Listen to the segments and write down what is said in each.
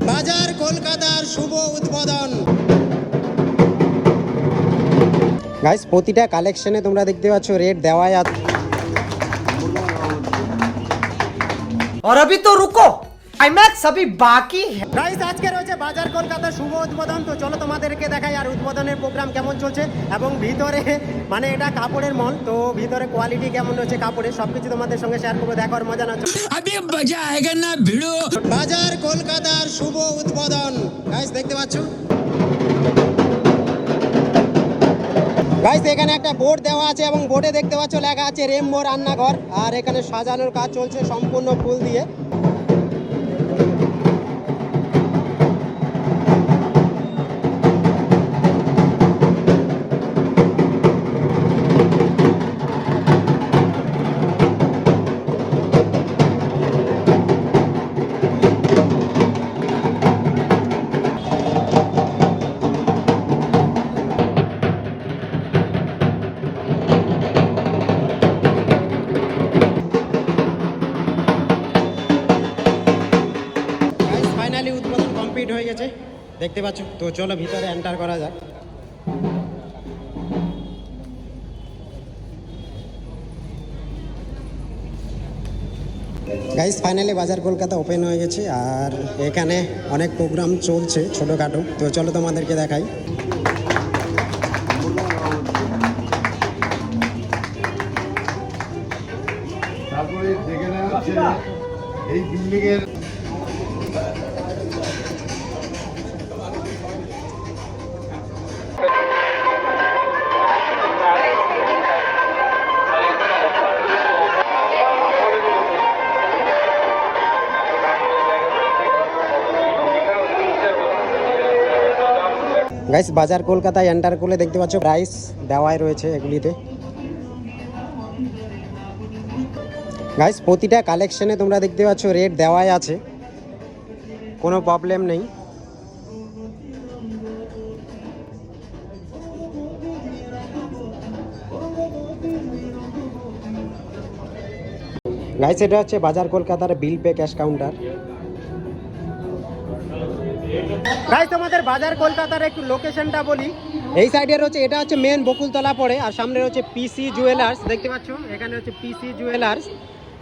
বাজার কলকাতার শুভ উদ্বোধন। গাইস, প্রতিটা কালেকশনে তোমরা দেখতে পাচ্ছ রেট দেওয়াই আছে। और अभी तो रुको, IMAX अभी बाकी है। গাইস, আজকে রয়েছে বাজার কলকাতার শুভ উদ্বোধন। তো চলো তোমাদেরকে দেখাই আর উদ্বোধনের প্রোগ্রাম কেমন চলছে এবং ভিতরে মানে এটা কাপড়ের মল, তো ভিতরে কোয়ালিটি কেমন রয়েছে কাপড়ের সবকিছু তোমাদের সঙ্গে শেয়ার করবো। দেখার মজা না अभी मजा आएगा ना भिड़ो। বাজার কলকাতার শুভ উদ্বোধন। গাইস, দেখতে পাচ্ছ গাইস, এখানে একটা বোর্ড দেওয়া আছে এবং বোর্ডে দেখতে পাচ্ছ লেখা আছে রেমবো রান্নাঘর। আর এখানে সাজানোর কাজ চলছে সম্পূর্ণ ফুল দিয়ে। ফাইনালি উদ্বোধন কমপ্লিট হয়ে গেছে, দেখতে পাচ্ছ। তো চলো ভিতরে এন্টার করা যাক। গাইস, ফাইনালি বাজার কলকাতা ওপেন হয়ে গেছে আর এখানে অনেক প্রোগ্রাম চলছে ছোটোখাটো। তো চলো তোমাদেরকে দেখাই। তারপরে যেখানে আছে এই বিল্ডিং এর গাইস, বাজার কলকাতায় এন্টার করলে দেখতে পাচ্ছ প্রাইস দেওয়াই রয়েছে এগুলিতে। গাইস, প্রতিটা কালেকশনে তোমরা দেখতে পাচ্ছ রেট দেওয়াই আছে, কোনো প্রবলেম নেই। গাইস, এটা হচ্ছে বাজার কলকাতার bill pay cash counter. Guys, তোমাদের বাজার কলকাতার একটু লোকেশনটা বলি। এই সাইডে রয়েছে, এটা হচ্ছে মেন বকুলতলা পড়ে, আর সামনে রয়েছে পিসি জুয়েলার্স, দেখতে পাচ্ছ এখানে হচ্ছে পিসি জুয়েলার্স।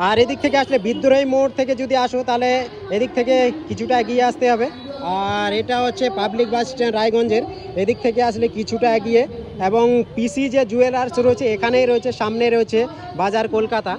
আর এদিক থেকে আসলে বিদ্রোহী মোড় থেকে যদি আসো তাহলে এদিক থেকে কিছুটা এগিয়ে আসতে হবে। আর এটা হচ্ছে পাবলিক বাস স্ট্যান্ড রায়গঞ্জের, এদিক থেকে আসলে কিছুটা এগিয়ে। এবং পিসি যে জুয়েলার্স রয়েছে এখানেই রয়েছে, সামনে রয়েছে বাজার কলকাতা।